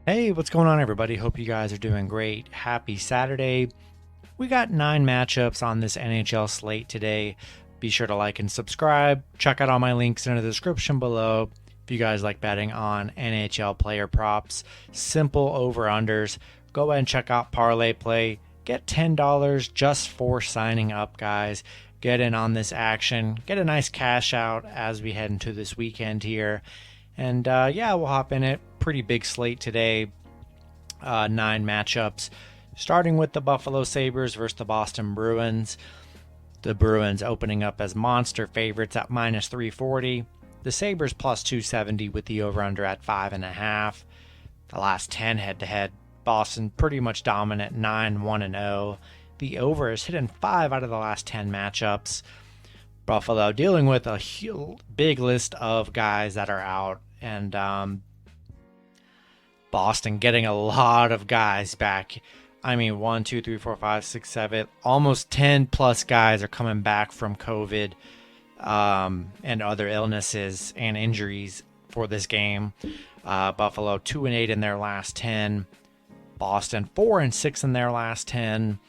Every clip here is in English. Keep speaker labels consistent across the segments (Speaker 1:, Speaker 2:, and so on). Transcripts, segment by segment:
Speaker 1: Hey, what's going on, everybody? Hope you guys are doing great. Happy Saturday. We got 9 matchups on this NHL slate today. Be sure to like and subscribe. Check out all my links in the description below. If you guys like betting on NHL player props, simple over-unders, go ahead and check out ParlayPlay. Get $10 just for signing up, guys. Get in on this action. Get a nice cash out as we head into this weekend here. And yeah, we'll hop in it. Pretty big slate today. 9 matchups. Starting with the Buffalo Sabres versus the Boston Bruins. The Bruins opening up as monster favorites at minus 340. The Sabres plus 270 with the over-under at 5.5. The last 10 head-to-head. Boston pretty much dominant, 9-1-0. The over is hitting 5 out of the last 10 matchups. Buffalo dealing with a big list of guys that are out, and Boston getting a lot of guys back. I mean, 1, 2, 3, 4, 5, 6, 7, almost 10 plus guys are coming back from COVID and other illnesses and injuries for this game. Buffalo 2-8 in their last 10. Boston 4-6 in their last 10.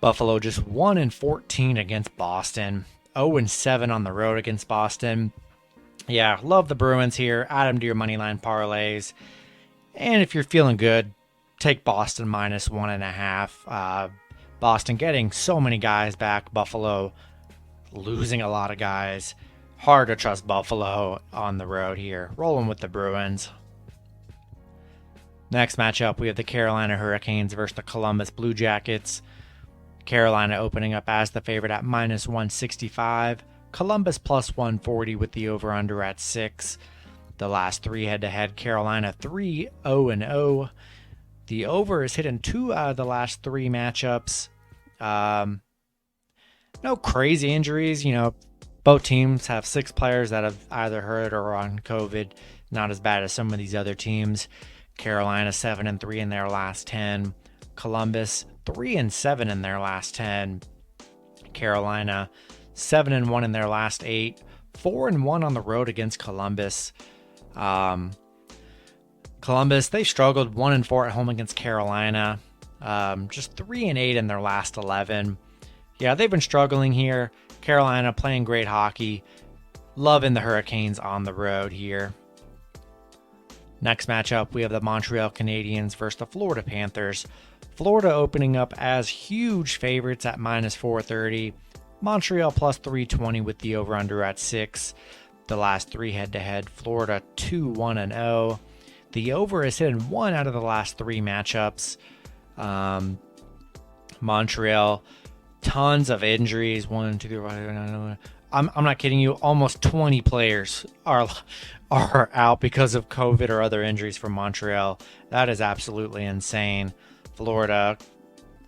Speaker 1: Buffalo just 1-14 against Boston. 0-7 on the road against Boston. Yeah, love the Bruins here. Add them to your moneyline parlays. And if you're feeling good, take Boston minus 1.5. Boston getting so many guys back. Buffalo losing a lot of guys. Hard to trust Buffalo on the road here. Rolling with the Bruins. Next matchup, we have the Carolina Hurricanes versus the Columbus Blue Jackets. Carolina opening up as the favorite at minus 165. Columbus plus 140 with the over-under at 6. The last 3 head-to-head, Carolina 3-0-0. The over is hitting 2 out of the last 3 matchups. No crazy injuries. Both teams have 6 players that have either hurt or are on COVID. Not as bad as some of these other teams. Carolina 7-3 in their last 10. Columbus 3-7 in their last 10. Carolina 7-1 in their last 8. 4-1 on the road against Columbus. Columbus, they struggled 1-4 at home against Carolina. Just 3-8 in their last 11. Yeah, they've been struggling here. Carolina playing great hockey. Loving the Hurricanes on the road here. Next matchup, we have the Montreal Canadiens versus the Florida Panthers. Florida opening up as huge favorites at minus 430. Montreal plus 320 with the over-under at 6. The last 3 head-to-head, Florida 2-1-0. The over is hitting 1 out of the last 3 matchups. Montreal, tons of injuries. 1, 2, 3, I'm not kidding you. Almost 20 players are out because of COVID or other injuries from Montreal. That is absolutely insane. Florida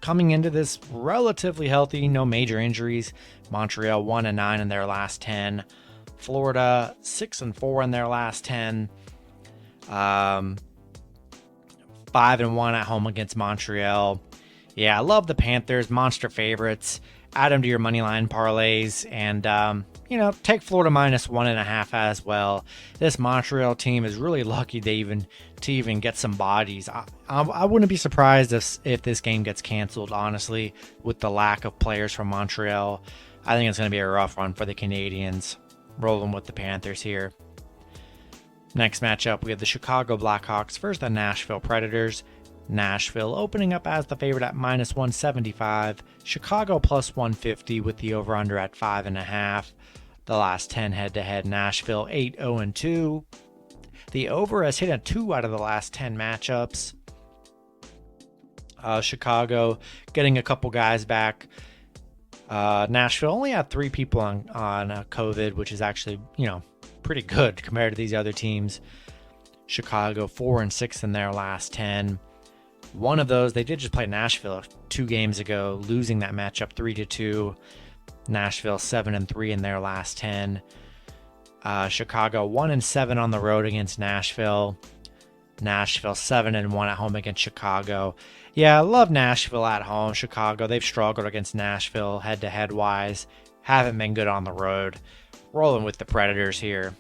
Speaker 1: coming into this relatively healthy, no major injuries. Montreal 1-9 in their last 10. Florida 6-4 in their last 10. 5-1 at home against Montreal. Yeah, I love the Panthers, monster favorites. Add them to your moneyline parlays, and take Florida minus 1.5 as well. This Montreal team is really lucky to even get some bodies. I wouldn't be surprised if this game gets canceled, honestly, with the lack of players from Montreal. I think it's going to be a rough run for the Canadiens. Rolling with the Panthers here. Next matchup, we have the Chicago Blackhawks versus the Nashville Predators. Nashville opening up as the favorite at minus 175. Chicago plus 150 with the over-under at 5.5. The last 10 head-to-head, Nashville 8-0-2. The over has hit a 2 out of the last 10 matchups. Chicago getting a couple guys back. Nashville only had 3 people on COVID, which is actually, pretty good compared to these other teams. Chicago 4-6 in their last 10. One of those, they did just play Nashville 2 games ago, losing that matchup 3-2. Nashville 7-3 in their last 10. Chicago 1-7 on the road against Nashville. Nashville 7-1 at home against Chicago. Yeah, I love Nashville at home. Chicago, they've struggled against Nashville head-to-head wise. Haven't been good on the road. Rolling with the Predators here.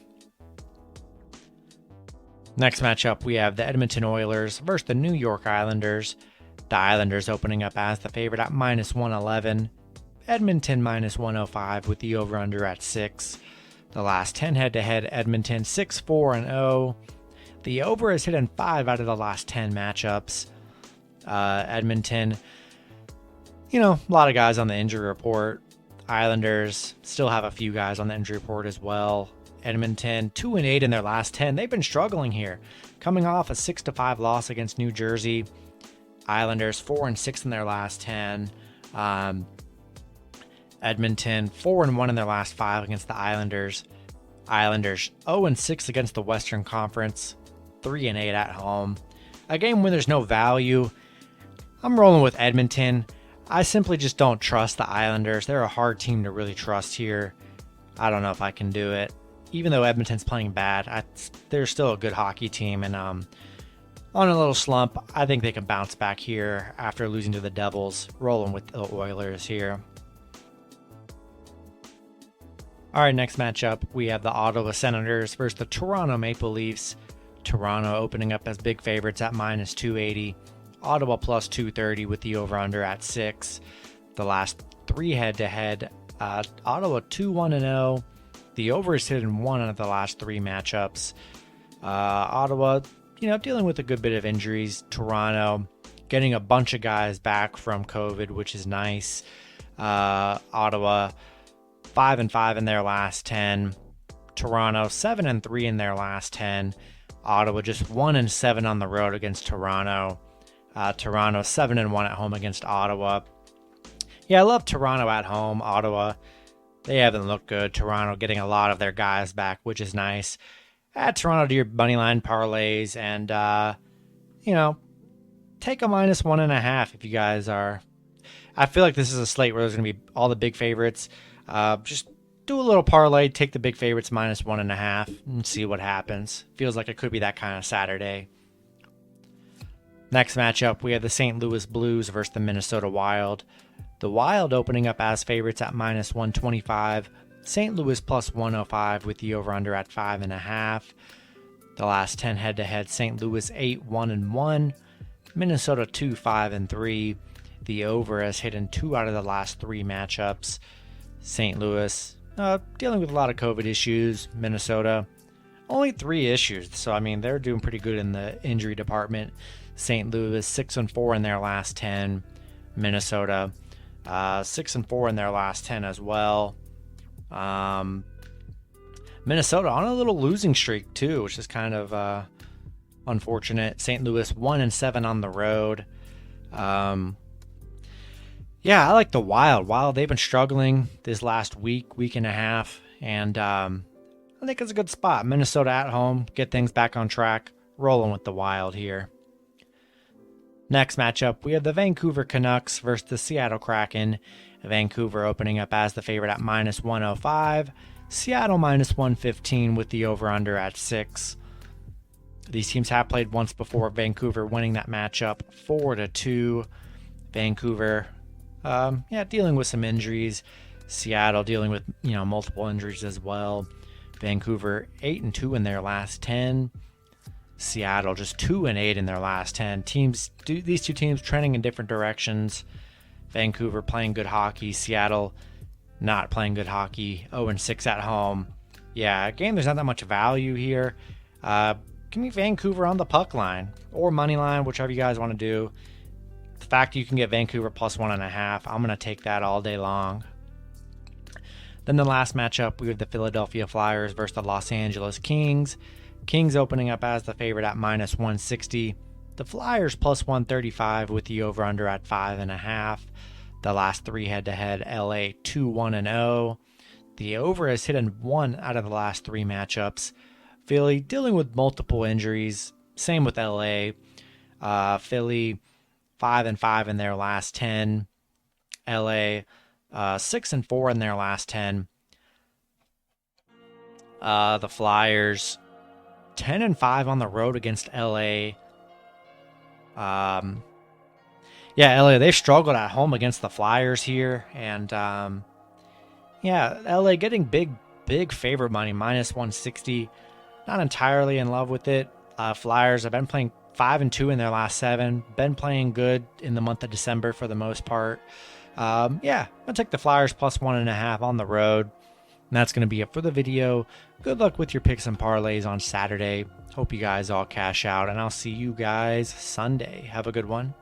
Speaker 1: Next matchup, we have the Edmonton Oilers versus the New York Islanders. The Islanders opening up as the favorite at minus 111. Edmonton minus 105 with the over-under at 6. The last 10 head-to-head, Edmonton 6-4-0. The over is hit in 5 out of the last 10 matchups. Edmonton, a lot of guys on the injury report. Islanders still have a few guys on the injury report as well. Edmonton 2-8 in their last 10. They've been struggling here, coming off a 6-5 loss against New Jersey. Islanders 4-6 in their last 10. Edmonton 4-1 in their last 5 against the Islanders. Islanders 0-6 against the Western Conference, 3-8 at home. A game where there's no value. I'm rolling with Edmonton. I simply just don't trust the Islanders. They're a hard team to really trust here. I don't know if I can do it. Even though Edmonton's playing bad, they're still a good hockey team, and on a little slump, I think they can bounce back here after losing to the Devils. Rolling with the Oilers here. All right, next matchup, we have the Ottawa Senators versus the Toronto Maple Leafs. Toronto opening up as big favorites at minus 280. Ottawa plus 230 with the over-under at 6. The last 3 head-to-head, Ottawa 2-1-0. The over is hit in 1 out of the last 3 matchups. Ottawa, dealing with a good bit of injuries. Toronto getting a bunch of guys back from COVID, which is nice. Ottawa 5-5 in their last 10. Toronto 7-3 in their last 10. Ottawa just 1-7 on the road against Toronto. Toronto 7-1 at home against Ottawa. Yeah, I love Toronto at home. Ottawa, they haven't looked good. Toronto getting a lot of their guys back, which is nice. Add Toronto to your moneyline parlays and, take a minus 1.5 if you guys are. I feel like this is a slate where there's going to be all the big favorites. Just do a little parlay, take the big favorites minus 1.5 and see what happens. Feels like it could be that kind of Saturday. Next matchup, we have the St. Louis Blues versus the Minnesota Wild. The Wild opening up as favorites at minus 125. St. Louis plus 105 with the over-under at 5.5. The last 10 head-to-head, St. Louis 8-1-1. Minnesota 2-5-3. The over has hit in 2 out of the last 3 matchups. St. Louis dealing with a lot of COVID issues. Minnesota only 3 issues, so they're doing pretty good in the injury department. St. Louis 6-4 in their last 10. Minnesota 6-4 in their last 10 as well. Minnesota on a little losing streak too, which is kind of unfortunate. St. Louis 1-7 on the road. Yeah, I like the Wild. Wild, they've been struggling this last week and a half, and I think it's a good spot. Minnesota at home, get things back on track. Rolling with the Wild here. Next matchup, we have the Vancouver Canucks versus the Seattle Kraken. Vancouver opening up as the favorite at minus 105. Seattle minus 115 with the over-under at 6. These teams have played once before. Vancouver winning that matchup 4-2. Vancouver, dealing with some injuries. Seattle dealing with multiple injuries as well. Vancouver 8-2 in their last 10. Seattle just 2-8 in their last 10. These two teams trending in different directions. Vancouver playing good hockey. Seattle not playing good hockey. 0-6 at home. Yeah, a game there's not that much value here. Give me Vancouver on the puck line or money line, whichever you guys want to do. The fact you can get Vancouver plus 1.5, I'm going to take that all day long. Then the last matchup, we have the Philadelphia Flyers versus the Los Angeles Kings. Kings opening up as the favorite at minus 160. The Flyers plus 135 with the over-under at 5.5. The last 3 head-to-head, LA 2-1-0. The over has hit in 1 out of the last 3 matchups. Philly dealing with multiple injuries. Same with LA. Philly 5-5 in their last 10. LA 6-4 in their last 10. The Flyers 10-5 on the road against LA. LA, they've struggled at home against the Flyers here. And, LA getting big favorite money, minus 160. Not entirely in love with it. Flyers have been playing 5-2 in their last 7. Been playing good in the month of December for the most part. I'm going to take the Flyers plus 1.5 on the road. And that's going to be it for the video. Good luck with your picks and parlays on Saturday. Hope you guys all cash out, and I'll see you guys Sunday. Have a good one.